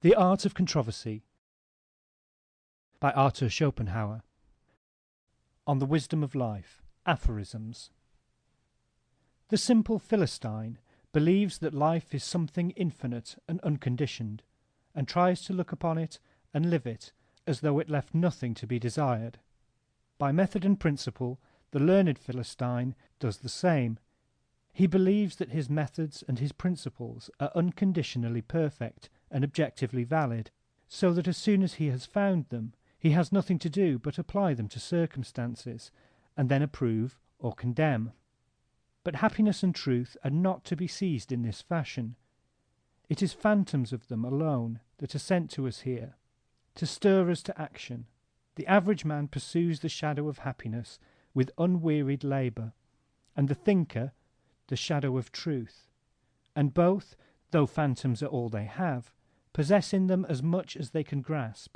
The Art of Controversy by Arthur Schopenhauer. On the Wisdom of Life. Aphorisms. The simple Philistine believes that life is something infinite and unconditioned, and tries to look upon it and live it as though it left nothing to be desired. By method and principle, the learned Philistine does the same. He believes that his methods and his principles are unconditionally perfect and objectively valid, so that as soon as he has found them, he has nothing to do but apply them to circumstances, and then approve or condemn. But happiness and truth are not to be seized in this fashion. It is phantoms of them alone that are sent to us here, to stir us to action. The average man pursues the shadow of happiness with unwearied labour, and the thinker the shadow of truth, and both, though phantoms are all they have, possess in them as much as they can grasp.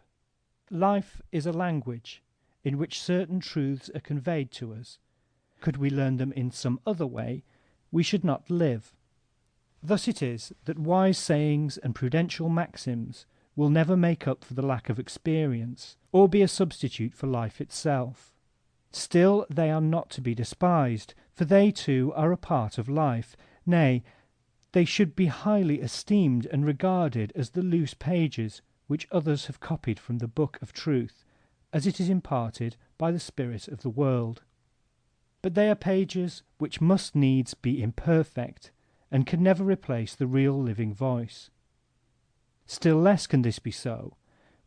Life is a language in which certain truths are conveyed to us. Could we learn them in some other way, we should not live. Thus it is that wise sayings and prudential maxims will never make up for the lack of experience, or be a substitute for life itself. Still they are not to be despised, for they too are a part of life. Nay, they should be highly esteemed and regarded as the loose pages which others have copied from the book of truth, as it is imparted by the spirit of the world. But they are pages which must needs be imperfect, and can never replace the real living voice. Still less can this be so,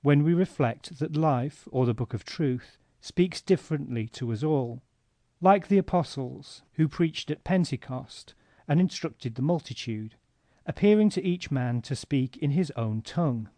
when we reflect that life, or the book of truth, speaks differently to us all. Like the apostles, who preached at Pentecost, and instructed the multitude, appearing to each man to speak in his own tongue.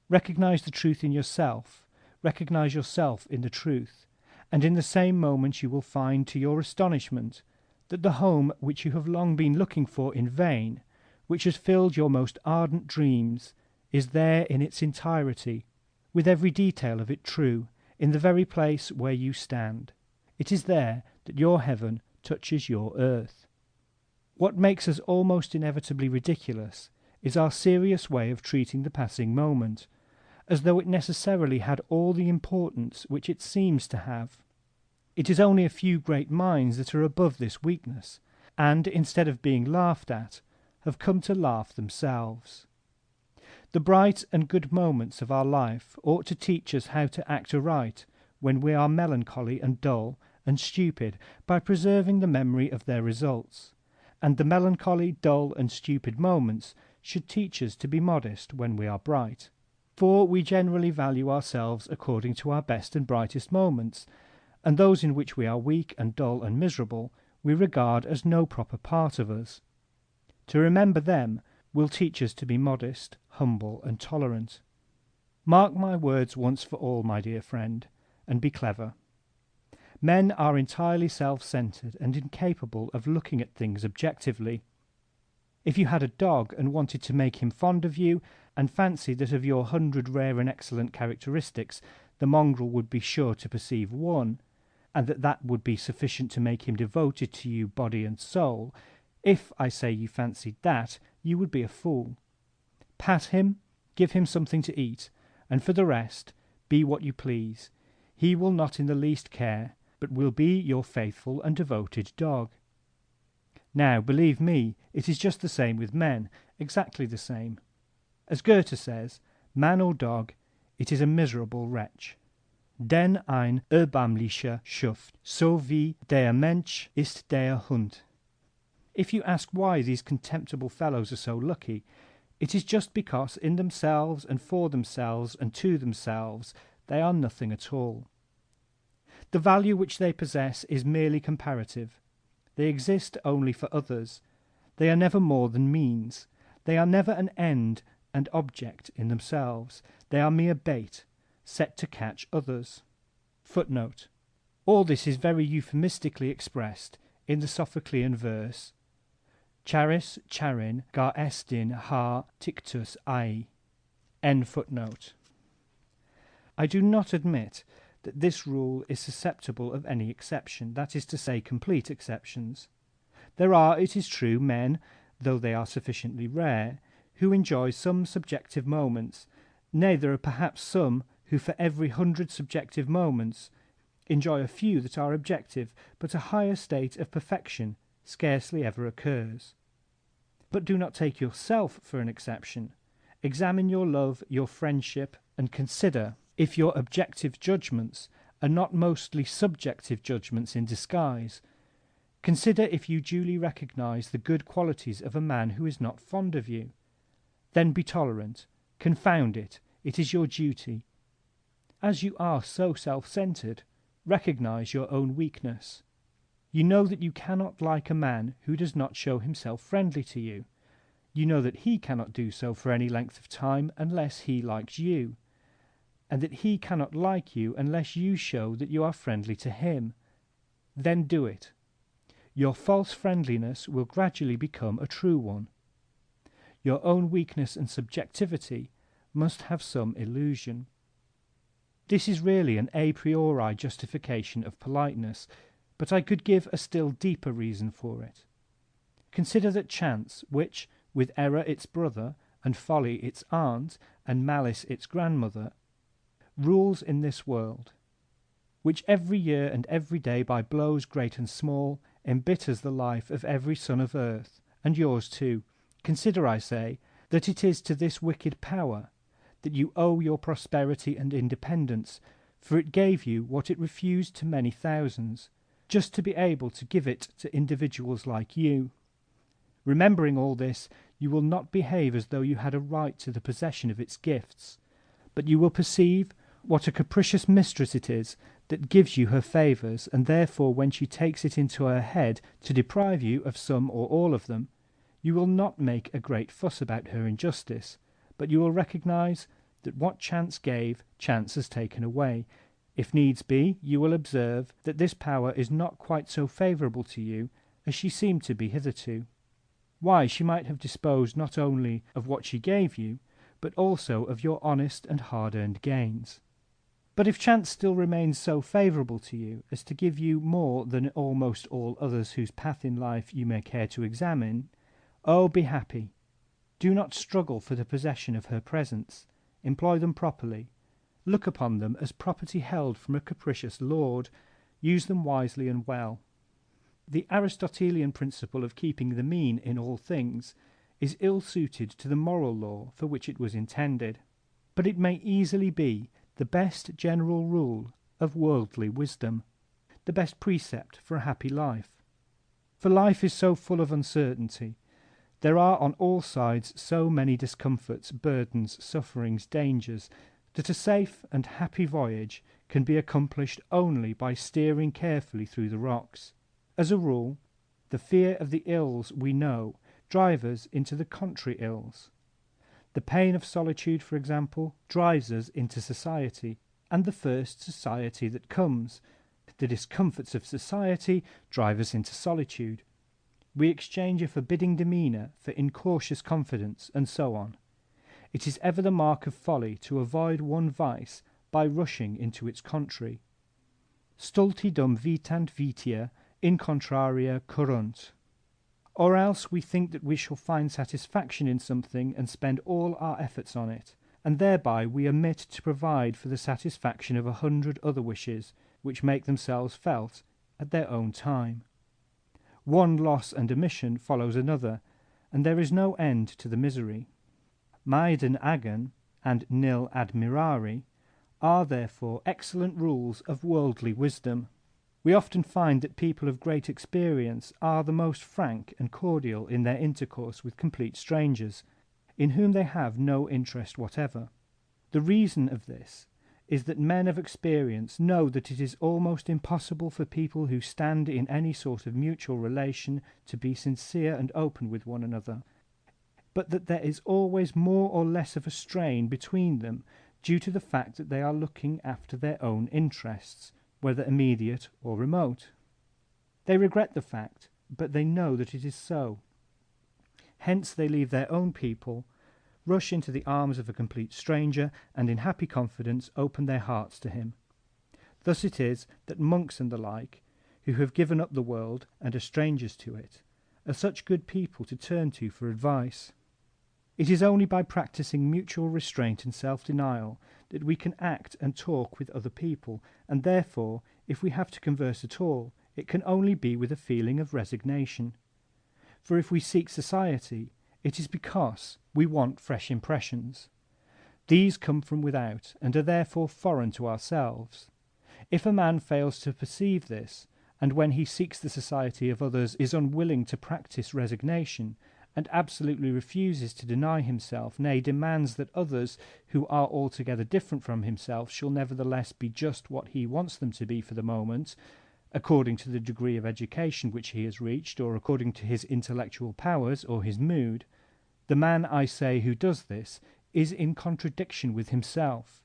Recognize the truth in yourself, recognize yourself in the truth, and in the same moment you will find, to your astonishment, that the home which you have long been looking for in vain, which has filled your most ardent dreams, is there in its entirety, with every detail of it true, in the very place where you stand. It is there that your heaven touches your earth. What makes us almost inevitably ridiculous is our serious way of treating the passing moment, as though it necessarily had all the importance which it seems to have. It is only a few great minds that are above this weakness, and, instead of being laughed at, have come to laugh themselves. The bright and good moments of our life ought to teach us how to act aright when we are melancholy and dull and stupid, by preserving the memory of their results, and the melancholy, dull, and stupid moments should teach us to be modest when we are bright, for we generally value ourselves according to our best and brightest moments, and those in which we are weak and dull and miserable we regard as no proper part of us. To remember them will teach us to be modest, humble, and tolerant. Mark my words once for all, my dear friend, and be clever. Men are entirely self-centered and incapable of looking at things objectively. If you had a dog and wanted to make him fond of you, and fancied that of your 100 rare and excellent characteristics the mongrel would be sure to perceive one, and that would be sufficient to make him devoted to you body and soul, if, I say, you fancied that, you would be a fool. Pat him, give him something to eat, and for the rest, be what you please. He will not in the least care, but will be your faithful and devoted dog. Now, believe me, it is just the same with men, exactly the same. As Goethe says, man or dog, it is a miserable wretch. Denn ein erbärmlicher Schuft, so wie der Mensch ist der Hund. If you ask why these contemptible fellows are so lucky, it is just because in themselves and for themselves and to themselves they are nothing at all. The value which they possess is merely comparative. They exist only for others. They are never more than means. They are never an end and object in themselves. They are mere bait, set to catch others. Footnote. All this is very euphemistically expressed in the Sophoclean verse Charis charin gar estin ha tictus ai. End footnote. I do not admit that this rule is susceptible of any exception, that is to say, complete exceptions. There are, it is true, men, though they are sufficiently rare, who enjoy some subjective moments, Nay, there are perhaps some who for every 100 subjective moments enjoy a few that are objective, but a higher state of perfection scarcely ever occurs. But do not take yourself for an exception. Examine your love, your friendship, and consider if your objective judgments are not mostly subjective judgments in disguise. Consider if you duly recognize the good qualities of a man who is not fond of you. Then be tolerant. Confound it, it is your duty. As you are so self-centered, recognize your own weakness. You know that you cannot like a man who does not show himself friendly to you. You know that he cannot do so for any length of time unless he likes you, and that he cannot like you unless you show that you are friendly to him. Then do it. Your false friendliness will gradually become a true one. Your own weakness and subjectivity must have some illusion. This is really an a priori justification of politeness, but I could give a still deeper reason for it. Consider that chance, which, with error its brother, and folly its aunt, and malice its grandmother, rules in this world, which every year and every day by blows great and small embitters the life of every son of earth, and yours too. Consider, I say, that it is to this wicked power that you owe your prosperity and independence, for it gave you what it refused to many thousands, just to be able to give it to individuals like you. Remembering all this, you will not behave as though you had a right to the possession of its gifts, but you will perceive what a capricious mistress it is that gives you her favours, and therefore when she takes it into her head to deprive you of some or all of them, you will not make a great fuss about her injustice, but you will recognize that what chance gave, chance has taken away. If needs be, you will observe that this power is not quite so favourable to you as she seemed to be hitherto. Why, she might have disposed not only of what she gave you, but also of your honest and hard-earned gains. But if chance still remains so favourable to you as to give you more than almost all others whose path in life you may care to examine, oh, be happy. Do not struggle for the possession of her presents. Employ them properly. Look upon them as property held from a capricious lord. Use them wisely and well. The Aristotelian principle of keeping the mean in all things is ill-suited to the moral law for which it was intended, but it may easily be the best general rule of worldly wisdom, the best precept for a happy life. For life is so full of uncertainty, there are on all sides so many discomforts, burdens, sufferings, dangers, that a safe and happy voyage can be accomplished only by steering carefully through the rocks. As a rule, the fear of the ills we know drives us into the contrary ills. The pain of solitude, for example, drives us into society, and the first society that comes. The discomforts of society drive us into solitude. We exchange a forbidding demeanour for incautious confidence, and so on. It is ever the mark of folly to avoid one vice by rushing into its contrary. Stultidum vitant vitia, in contraria currunt. Or else we think that we shall find satisfaction in something and spend all our efforts on it, and thereby we omit to provide for the satisfaction of 100 other wishes which make themselves felt at their own time. One loss and omission follows another, and there is no end to the misery. Maiden agam and nil admirari are therefore excellent rules of worldly wisdom. We often find that people of great experience are the most frank and cordial in their intercourse with complete strangers, in whom they have no interest whatever. The reason of this is that men of experience know that it is almost impossible for people who stand in any sort of mutual relation to be sincere and open with one another, but that there is always more or less of a strain between them due to the fact that they are looking after their own interests, whether immediate or remote. They regret the fact, but they know that it is so. Hence they leave their own people, rush into the arms of a complete stranger, and in happy confidence open their hearts to him. Thus it is that monks and the like, who have given up the world and are strangers to it, are such good people to turn to for advice. It is only by practicing mutual restraint and self-denial that we can act and talk with other people, and therefore, if we have to converse at all, it can only be with a feeling of resignation. For if we seek society, it is because we want fresh impressions. These come from without, and are therefore foreign to ourselves. If a man fails to perceive this, and when he seeks the society of others is unwilling to practice resignation, and absolutely refuses to deny himself, nay, demands that others, who are altogether different from himself, shall nevertheless be just what he wants them to be for the moment, according to the degree of education which he has reached, or according to his intellectual powers or his mood, the man, I say, who does this, is in contradiction with himself.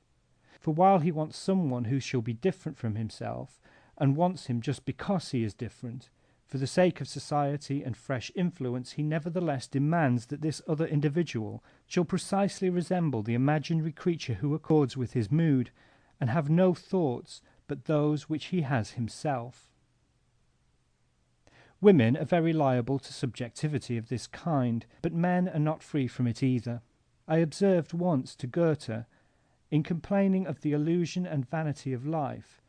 For while he wants someone who shall be different from himself, and wants him just because he is different, for the sake of society and fresh influence, he nevertheless demands that this other individual shall precisely resemble the imaginary creature who accords with his mood, and have no thoughts but those which he has himself. Women are very liable to subjectivity of this kind, but men are not free from it either. I observed once to Goethe, in complaining of the illusion and vanity of life,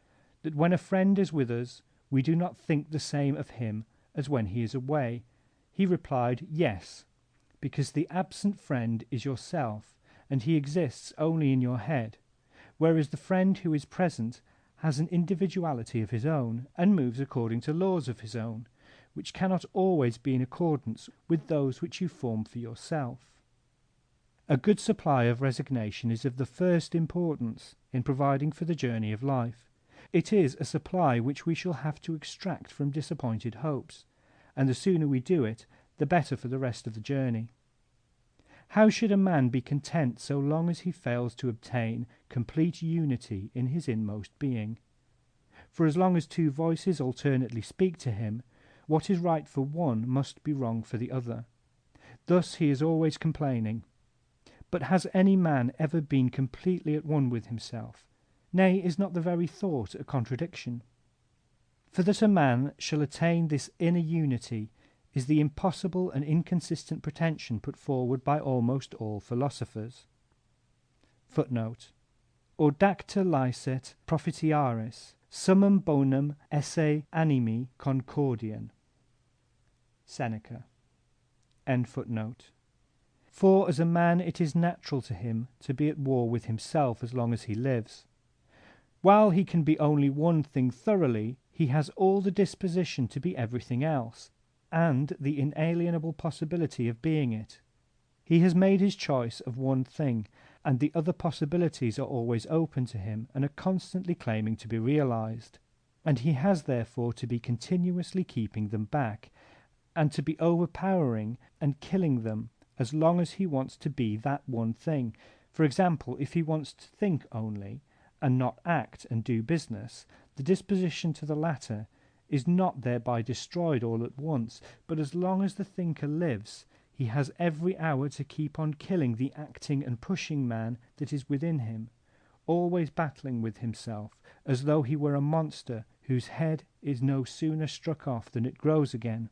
that when a friend is with us, we do not think the same of him as when he is away. He replied, yes, because the absent friend is yourself, and he exists only in your head, whereas the friend who is present has an individuality of his own, and moves according to laws of his own, which cannot always be in accordance with those which you form for yourself. A good supply of resignation is of the first importance in providing for the journey of life. It is a supply which we shall have to extract from disappointed hopes, and the sooner we do it, the better for the rest of the journey. How should a man be content so long as he fails to obtain complete unity in his inmost being? For as long as two voices alternately speak to him, what is right for one must be wrong for the other. Thus he is always complaining. But has any man ever been completely at one with himself? Nay, is not the very thought a contradiction? For that a man shall attain this inner unity is the impossible and inconsistent pretension put forward by almost all philosophers. Footnote: Audacta licet profitiaris, summum bonum esse animi concordian. Seneca. End footnote. For as a man it is natural to him to be at war with himself as long as he lives. While he can be only one thing thoroughly, he has all the disposition to be everything else, and the inalienable possibility of being it. He has made his choice of one thing, and the other possibilities are always open to him and are constantly claiming to be realized, and he has therefore to be continuously keeping them back, and to be overpowering and killing them as long as he wants to be that one thing. For example, if he wants to think only, and not act and do business, the disposition to the latter is not thereby destroyed all at once, but as long as the thinker lives, he has every hour to keep on killing the acting and pushing man that is within him, always battling with himself, as though he were a monster whose head is no sooner struck off than it grows again.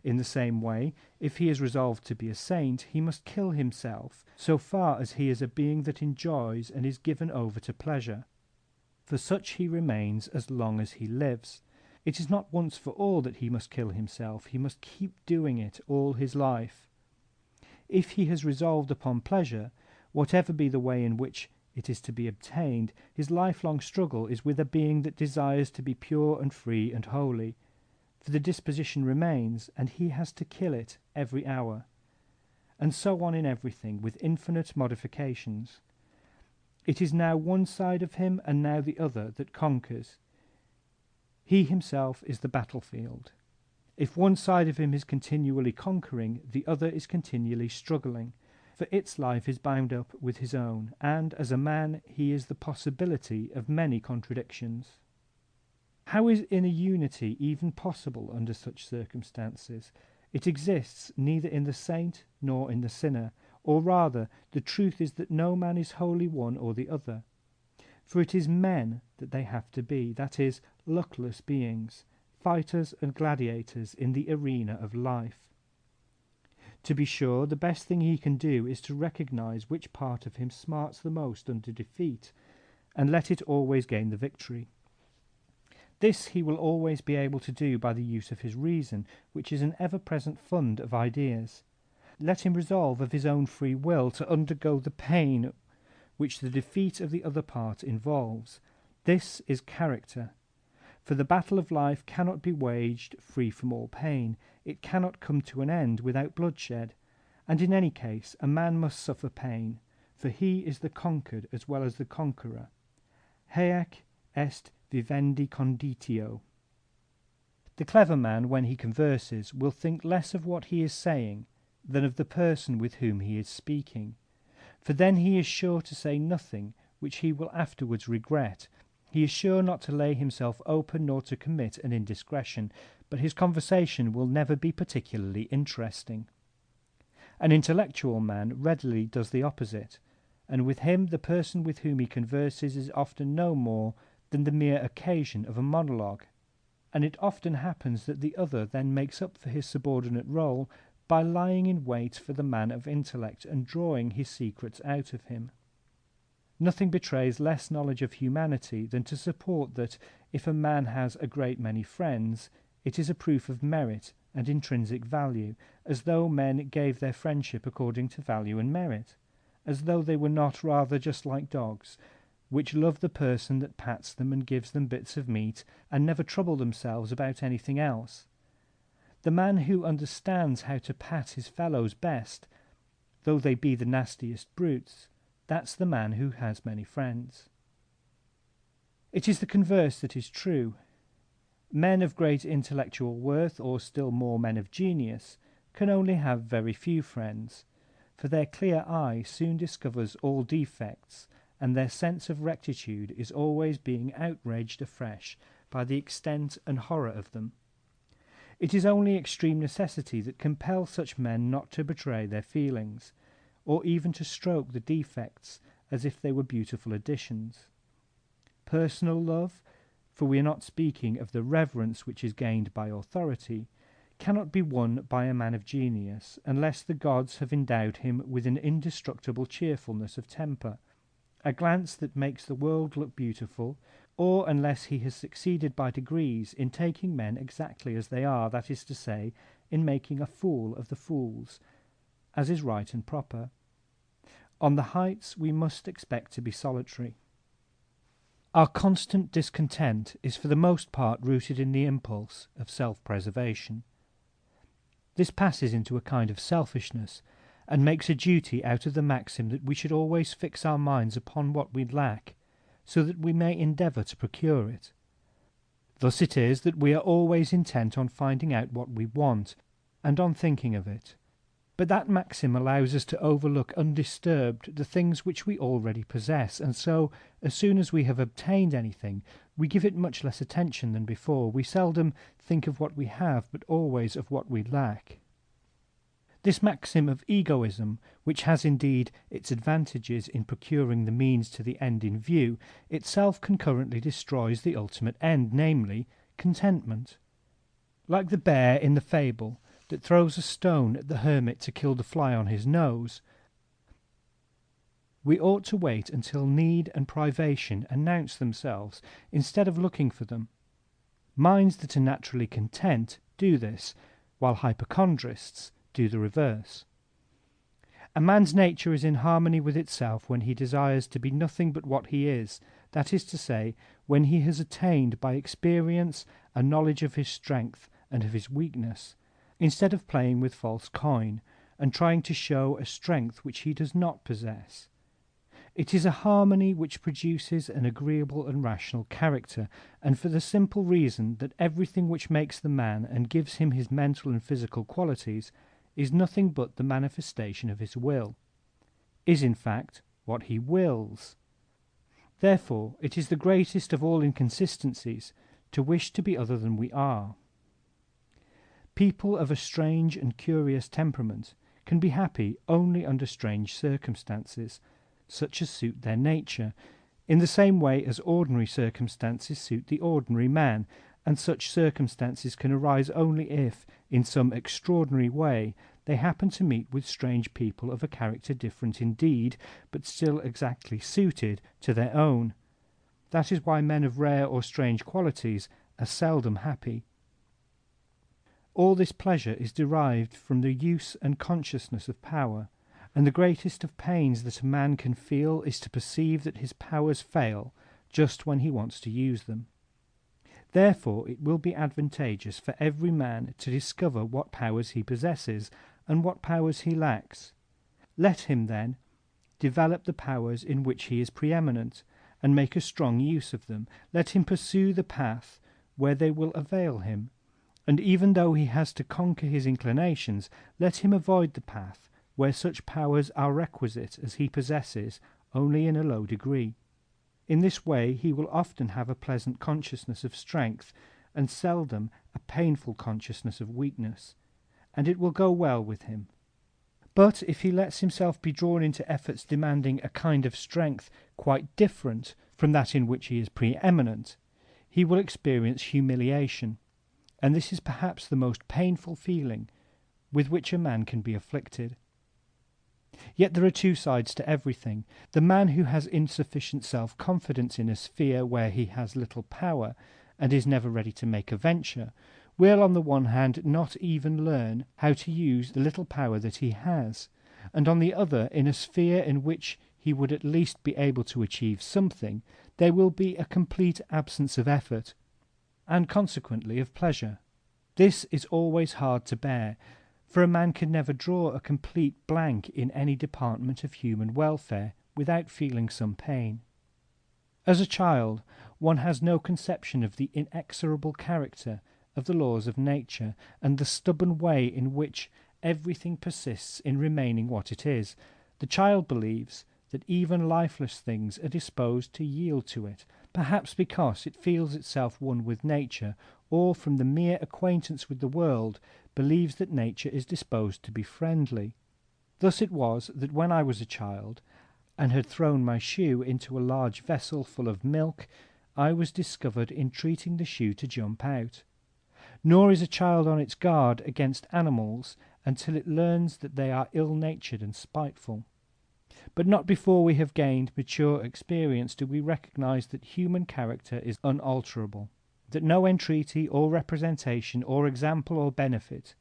In the same way, if he is resolved to be a saint, he must kill himself so far as he is a being that enjoys and is given over to pleasure. For such he remains as long as he lives. It is not once for all that he must kill himself, he must keep doing it all his life. If he has resolved upon pleasure, whatever be the way in which it is to be obtained, his lifelong struggle is with a being that desires to be pure and free and holy. For the disposition remains, and he has to kill it every hour. And so on in everything, with infinite modifications. It is now one side of him and now the other that conquers. He himself is the battlefield. If one side of him is continually conquering, the other is continually struggling, for its life is bound up with his own, and as a man he is the possibility of many contradictions. How is inner unity even possible under such circumstances? It exists neither in the saint nor in the sinner, or rather, the truth is that no man is wholly one or the other. For it is men that they have to be, that is, luckless beings, fighters and gladiators in the arena of life. To be sure, the best thing he can do is to recognize which part of him smarts the most under defeat, and let it always gain the victory. This he will always be able to do by the use of his reason, which is an ever-present fund of ideas. Let him resolve of his own free will to undergo the pain which the defeat of the other part involves. This is character. For the battle of life cannot be waged free from all pain. It cannot come to an end without bloodshed. And in any case a man must suffer pain, for he is the conquered as well as the conqueror. Haec est vivendi conditio. The clever man, when he converses, will think less of what he is saying than of the person with whom he is speaking, for then he is sure to say nothing which he will afterwards regret. He is sure not to lay himself open nor to commit an indiscretion, but his conversation will never be particularly interesting. An intellectual man readily does the opposite, and with him the person with whom he converses is often no more than the mere occasion of a monologue, and it often happens that the other then makes up for his subordinate rôle by lying in wait for the man of intellect and drawing his secrets out of him. Nothing betrays less knowledge of humanity than to support that, if a man has a great many friends, it is a proof of merit and intrinsic value, as though men gave their friendship according to value and merit, as though they were not rather just like dogs, which love the person that pats them and gives them bits of meat, and never trouble themselves about anything else. The man who understands how to pat his fellows best, though they be the nastiest brutes, that's the man who has many friends. It is the converse that is true. Men of great intellectual worth, or still more men of genius, can only have very few friends, for their clear eye soon discovers all defects, and their sense of rectitude is always being outraged afresh by the extent and horror of them. It is only extreme necessity that compels such men not to betray their feelings, or even to stroke the defects as if they were beautiful additions. Personal love, for we are not speaking of the reverence which is gained by authority, cannot be won by a man of genius unless the gods have endowed him with an indestructible cheerfulness of temper, a glance that makes the world look beautiful, or unless he has succeeded by degrees in taking men exactly as they are, that is to say, in making a fool of the fools, as is right and proper. On the heights we must expect to be solitary. Our constant discontent is for the most part rooted in the impulse of self-preservation. This passes into a kind of selfishness, and makes a duty out of the maxim that we should always fix our minds upon what we lack, so that we may endeavour to procure it. Thus it is that we are always intent on finding out what we want, and on thinking of it. But that maxim allows us to overlook undisturbed the things which we already possess, and so, as soon as we have obtained anything, we give it much less attention than before. We seldom think of what we have, but always of what we lack. This maxim of egoism, which has indeed its advantages in procuring the means to the end in view, itself concurrently destroys the ultimate end, namely, contentment. Like the bear in the fable, that throws a stone at the hermit to kill the fly on his nose, we ought to wait until need and privation announce themselves, instead of looking for them. Minds that are naturally content do this, while hypochondrists do the reverse. A man's nature is in harmony with itself when he desires to be nothing but what he is, that is to say, when he has attained by experience a knowledge of his strength and of his weakness, instead of playing with false coin, and trying to show a strength which he does not possess. It is a harmony which produces an agreeable and rational character, and for the simple reason that everything which makes the man and gives him his mental and physical qualities is nothing but the manifestation of his will, is in fact what he wills. Therefore it is the greatest of all inconsistencies to wish to be other than we are. People of a strange and curious temperament can be happy only under strange circumstances, such as suit their nature, in the same way as ordinary circumstances suit the ordinary man, and such circumstances can arise only if, in some extraordinary way, they happen to meet with strange people of a character different indeed, but still exactly suited to their own. That is why men of rare or strange qualities are seldom happy. All this pleasure is derived from the use and consciousness of power, and the greatest of pains that a man can feel is to perceive that his powers fail just when he wants to use them. Therefore it will be advantageous for every man to discover what powers he possesses and what powers he lacks. Let him, then, develop the powers in which he is preeminent, and make a strong use of them. Let him pursue the path where they will avail him, and even though he has to conquer his inclinations, let him avoid the path where such powers are requisite as he possesses only in a low degree. In this way he will often have a pleasant consciousness of strength, and seldom a painful consciousness of weakness, and it will go well with him. But if he lets himself be drawn into efforts demanding a kind of strength quite different from that in which he is preeminent, he will experience humiliation, and this is perhaps the most painful feeling with which a man can be afflicted. Yet there are two sides to everything. The man who has insufficient self-confidence in a sphere where he has little power, and is never ready to make a venture, will on the one hand not even learn how to use the little power that he has, and on the other, in a sphere in which he would at least be able to achieve something, there will be a complete absence of effort, and consequently of pleasure. This is always hard to bear, for a man can never draw a complete blank in any department of human welfare without feeling some pain. As a child, one has no conception of the inexorable character of the laws of nature, and the stubborn way in which everything persists in remaining what it is. The child believes that even lifeless things are disposed to yield to it, perhaps because it feels itself one with nature, or from the mere acquaintance with the world believes that nature is disposed to be friendly. Thus it was that when I was a child, and had thrown my shoe into a large vessel full of milk, I was discovered entreating the shoe to jump out. Nor is a child on its guard against animals until it learns that they are ill-natured and spiteful. But not before we have gained mature experience do we recognize that human character is unalterable, that no entreaty or representation or example or benefit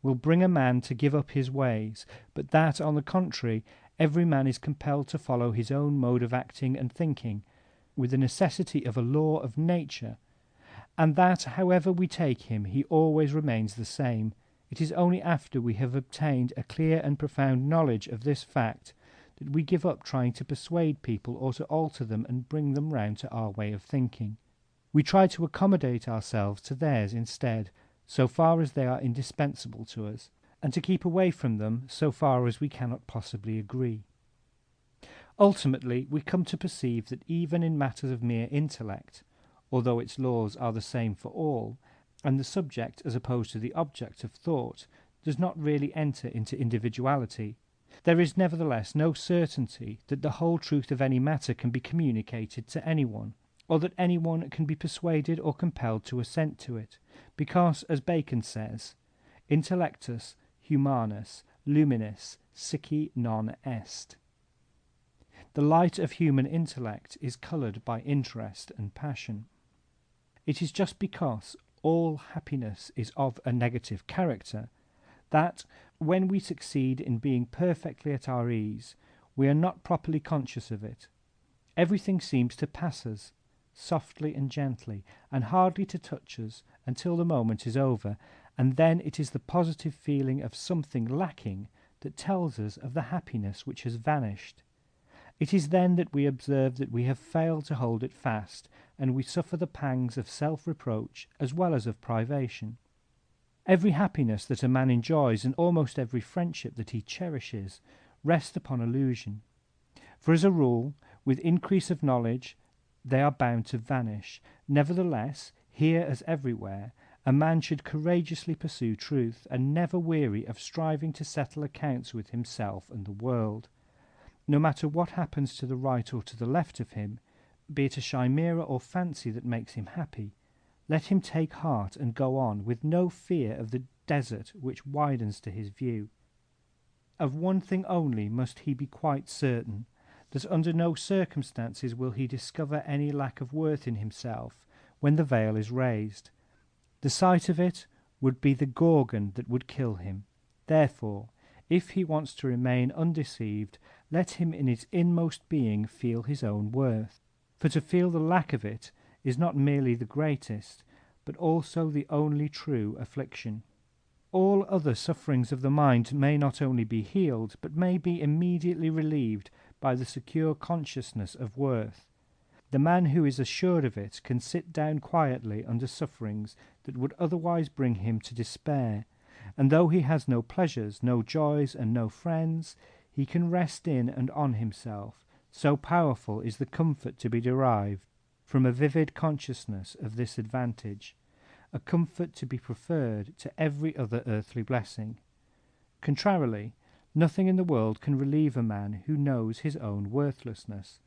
will bring a man to give up his ways, but that, on the contrary, every man is compelled to follow his own mode of acting and thinking, with the necessity of a law of nature, and that, however we take him, he always remains the same. It is only after we have obtained a clear and profound knowledge of this fact that we give up trying to persuade people or to alter them and bring them round to our way of thinking. We try to accommodate ourselves to theirs instead, so far as they are indispensable to us, and to keep away from them so far as we cannot possibly agree. Ultimately, we come to perceive that even in matters of mere intellect, although its laws are the same for all, and the subject as opposed to the object of thought does not really enter into individuality, there is nevertheless no certainty that the whole truth of any matter can be communicated to anyone, or that anyone can be persuaded or compelled to assent to it, because, as Bacon says, intellectus humanus luminis sici non est. The light of human intellect is coloured by interest and passion. It is just because all happiness is of a negative character that, when we succeed in being perfectly at our ease, we are not properly conscious of it. Everything seems to pass us, softly and gently, and hardly to touch us until the moment is over, and then it is the positive feeling of something lacking that tells us of the happiness which has vanished. It is then that we observe that we have failed to hold it fast, and we suffer the pangs of self-reproach as well as of privation. Every happiness that a man enjoys, and almost every friendship that he cherishes, rest upon illusion. For as a rule, with increase of knowledge, they are bound to vanish. Nevertheless, here as everywhere, a man should courageously pursue truth, and never weary of striving to settle accounts with himself and the world. No matter what happens to the right or to the left of him, be it a chimera or fancy that makes him happy, let him take heart and go on, with no fear of the desert which widens to his view. Of one thing only must he be quite certain, that under no circumstances will he discover any lack of worth in himself when the veil is raised. The sight of it would be the Gorgon that would kill him. Therefore, if he wants to remain undeceived, let him in his inmost being feel his own worth. For to feel the lack of it is not merely the greatest, but also the only true affliction. All other sufferings of the mind may not only be healed, but may be immediately relieved by the secure consciousness of worth. The man who is assured of it can sit down quietly under sufferings that would otherwise bring him to despair, and though he has no pleasures, no joys, and no friends, he can rest in and on himself, so powerful is the comfort to be derived from a vivid consciousness of this advantage, a comfort to be preferred to every other earthly blessing. Contrarily, nothing in the world can relieve a man who knows his own worthlessness.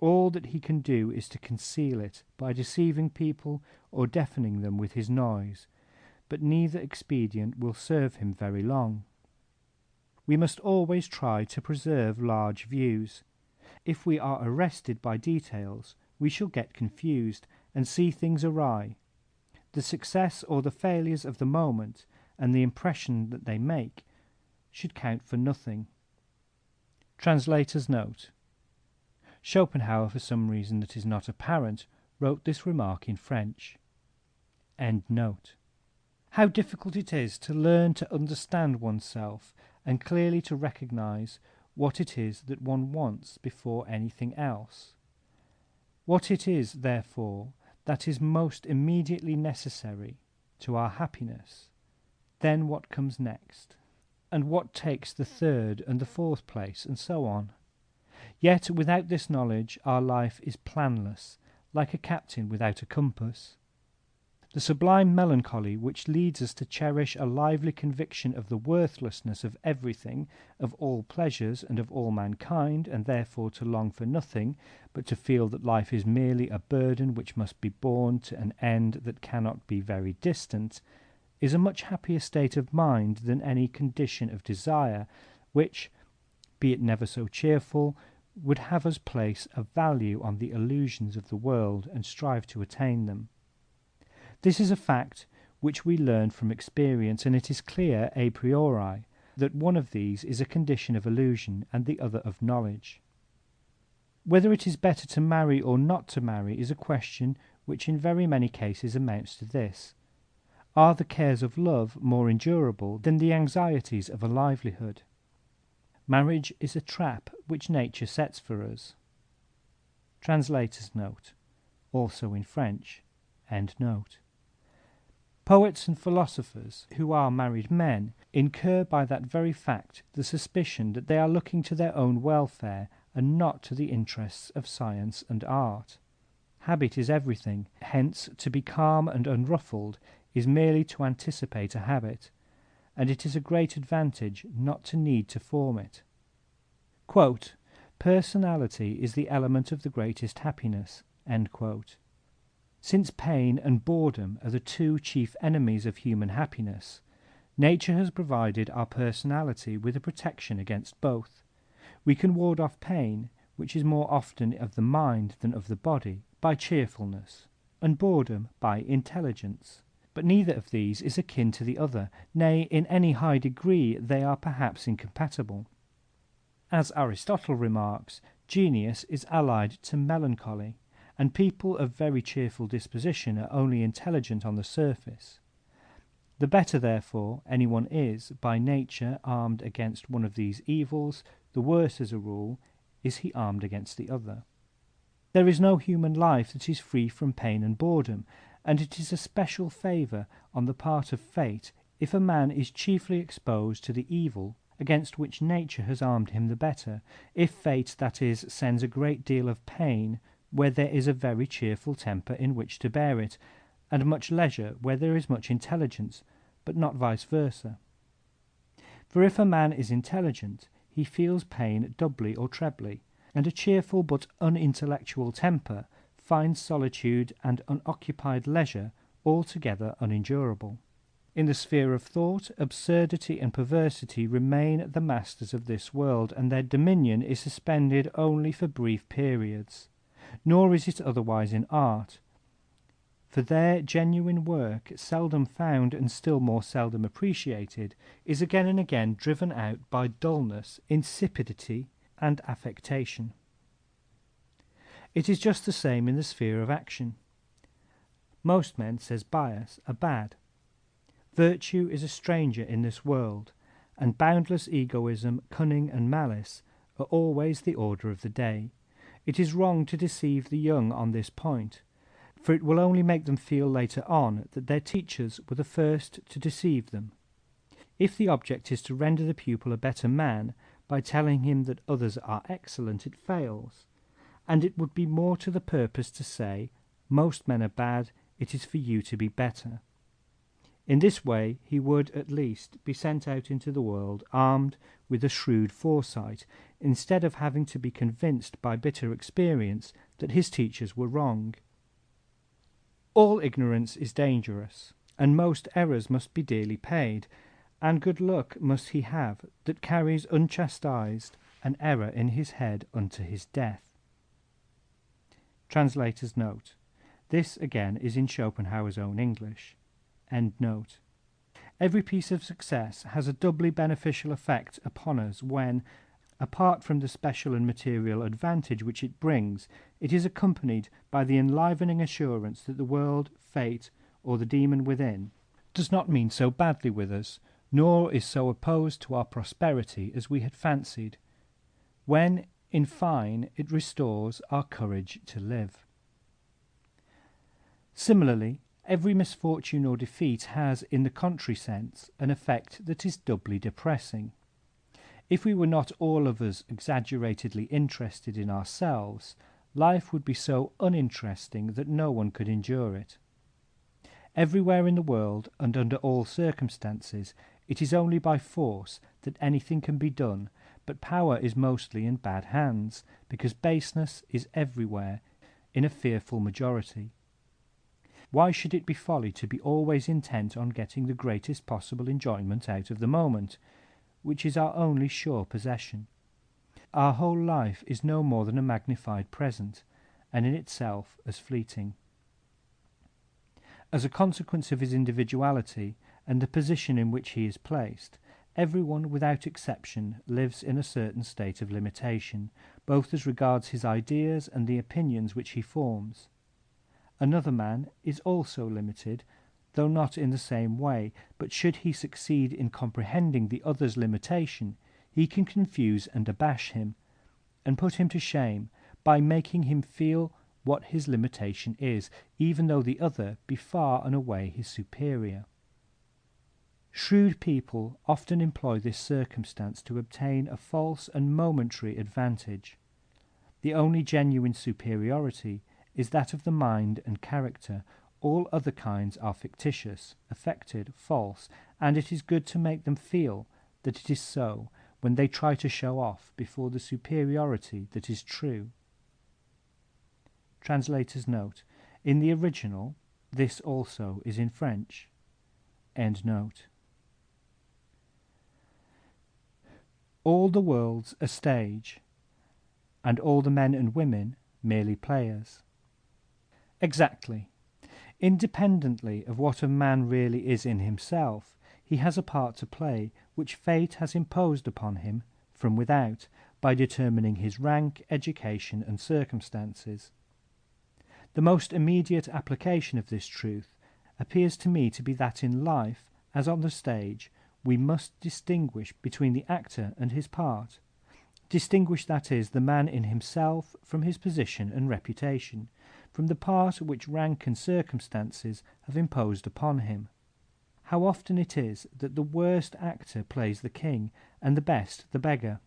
All that he can do is to conceal it by deceiving people or deafening them with his noise, but neither expedient will serve him very long. We must always try to preserve large views. If we are arrested by details, we shall get confused and see things awry. The success or the failures of the moment and the impression that they make should count for nothing. Translator's note. Schopenhauer, for some reason that is not apparent, wrote this remark in French. End note. How difficult it is to learn to understand oneself and clearly to recognize what it is that one wants before anything else. What it is, therefore, that is most immediately necessary to our happiness, then what comes next, and what takes the third and the fourth place, and so on. Yet without this knowledge our life is planless, like a captain without a compass. The sublime melancholy which leads us to cherish a lively conviction of the worthlessness of everything, of all pleasures, and of all mankind, and therefore to long for nothing, but to feel that life is merely a burden which must be borne to an end that cannot be very distant, is a much happier state of mind than any condition of desire, which, be it never so cheerful, would have us place a value on the illusions of the world and strive to attain them. This is a fact which we learn from experience, and it is clear a priori that one of these is a condition of illusion and the other of knowledge. Whether it is better to marry or not to marry is a question which in very many cases amounts to this: are the cares of love more endurable than the anxieties of a livelihood? Marriage is a trap which nature sets for us. Translator's note. Also in French. End note. Poets and philosophers, who are married men, incur by that very fact the suspicion that they are looking to their own welfare and not to the interests of science and art. Habit is everything, hence to be calm and unruffled is merely to anticipate a habit, and it is a great advantage not to need to form it. Quote, "Personality is the element of the greatest happiness." End quote. Since pain and boredom are the two chief enemies of human happiness, nature has provided our personality with a protection against both. We can ward off pain, which is more often of the mind than of the body, by cheerfulness, and boredom by intelligence. But neither of these is akin to the other, nay, in any high degree they are perhaps incompatible. As Aristotle remarks, genius is allied to melancholy, and people of very cheerful disposition are only intelligent on the surface. The better, therefore, anyone is, by nature, armed against one of these evils, the worse, as a rule, is he armed against the other. There is no human life that is free from pain and boredom, and it is a special favour on the part of fate if a man is chiefly exposed to the evil against which nature has armed him the better, if fate, that is, sends a great deal of pain where there is a very cheerful temper in which to bear it, and much leisure where there is much intelligence, but not vice versa. For if a man is intelligent, he feels pain doubly or trebly, and a cheerful but unintellectual temper finds solitude and unoccupied leisure altogether unendurable. In the sphere of thought, absurdity and perversity remain the masters of this world, and their dominion is suspended only for brief periods. Nor is it otherwise in art, for their genuine work, seldom found and still more seldom appreciated, is again and again driven out by dullness, insipidity, and affectation. It is just the same in the sphere of action. Most men, says Bias, are bad. Virtue is a stranger in this world, and boundless egoism, cunning, and malice are always the order of the day. It is wrong to deceive the young on this point, for it will only make them feel later on that their teachers were the first to deceive them. If the object is to render the pupil a better man by telling him that others are excellent, it fails, and it would be more to the purpose to say, most men are bad, it is for you to be better. In this way he would, at least, be sent out into the world armed with a shrewd foresight, instead of having to be convinced by bitter experience that his teachers were wrong. All ignorance is dangerous, and most errors must be dearly paid, and good luck must he have that carries unchastised an error in his head unto his death. Translator's note. This, again, is in Schopenhauer's own English. End note. Every piece of success has a doubly beneficial effect upon us when, apart from the special and material advantage which it brings, it is accompanied by the enlivening assurance that the world, fate, or the demon within, does not mean so badly with us, nor is so opposed to our prosperity as we had fancied, when, in fine, it restores our courage to live. Similarly, every misfortune or defeat has, in the contrary sense, an effect that is doubly depressing. If we were not all of us exaggeratedly interested in ourselves, life would be so uninteresting that no one could endure it. Everywhere in the world, and under all circumstances, it is only by force that anything can be done, but power is mostly in bad hands, because baseness is everywhere in a fearful majority. Why should it be folly to be always intent on getting the greatest possible enjoyment out of the moment, which is our only sure possession? Our whole life is no more than a magnified present, and in itself as fleeting. As a consequence of his individuality and the position in which he is placed, everyone without exception lives in a certain state of limitation, both as regards his ideas and the opinions which he forms. Another man is also limited, though not in the same way, but should he succeed in comprehending the other's limitation, he can confuse and abash him, and put him to shame by making him feel what his limitation is, even though the other be far and away his superior. Shrewd people often employ this circumstance to obtain a false and momentary advantage. The only genuine superiority is that of the mind and character. All other kinds are fictitious, affected, false, and it is good to make them feel that it is so when they try to show off before the superiority that is true. Translator's note. In the original, this also is in French. End note. All the world's a stage, and all the men and women merely players. Exactly. Independently of what a man really is in himself, he has a part to play which fate has imposed upon him from without by determining his rank, education, and circumstances. The most immediate application of this truth appears to me to be that in life, as on the stage, we must distinguish between the actor and his part. Distinguish, that is, the man in himself from his position and reputation, from the part which rank and circumstances have imposed upon him. How often it is that the worst actor plays the king, and the best the beggar.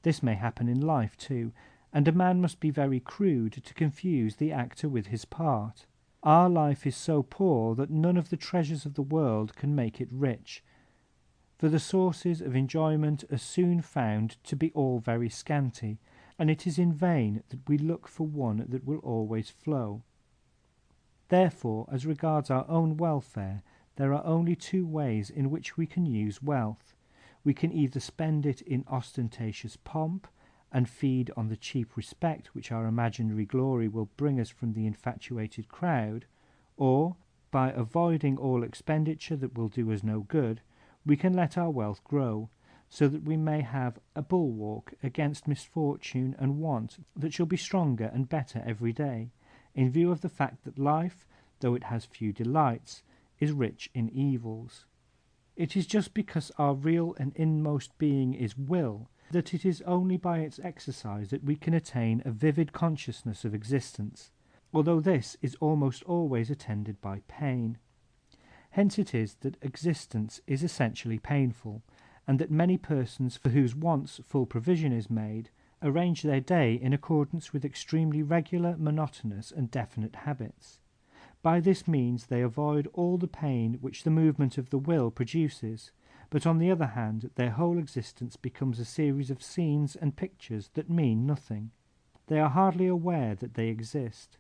This may happen in life too, and a man must be very crude to confuse the actor with his part. Our life is so poor that none of the treasures of the world can make it rich, for the sources of enjoyment are soon found to be all very scanty, and it is in vain that we look for one that will always flow. Therefore, as regards our own welfare, there are only two ways in which we can use wealth. We can either spend it in ostentatious pomp, and feed on the cheap respect which our imaginary glory will bring us from the infatuated crowd, or, by avoiding all expenditure that will do us no good, we can let our wealth grow, so that we may have a bulwark against misfortune and want that shall be stronger and better every day, in view of the fact that life, though it has few delights, is rich in evils. It is just because our real and inmost being is will, that it is only by its exercise that we can attain a vivid consciousness of existence, although this is almost always attended by pain. Hence it is that existence is essentially painful, and that many persons for whose wants full provision is made, arrange their day in accordance with extremely regular, monotonous, and definite habits. By this means they avoid all the pain which the movement of the will produces, but on the other hand their whole existence becomes a series of scenes and pictures that mean nothing. They are hardly aware that they exist.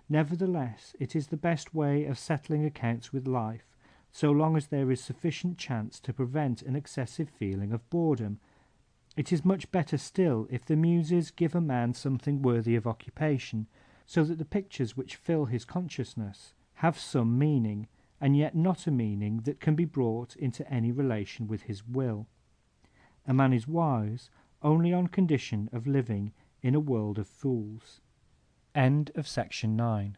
Nevertheless, it is the best way of settling accounts with life, so long as there is sufficient chance to prevent an excessive feeling of boredom. It is much better still if the Muses give a man something worthy of occupation, so that the pictures which fill his consciousness have some meaning, and yet not a meaning that can be brought into any relation with his will. A man is wise only on condition of living in a world of fools. End of section 9.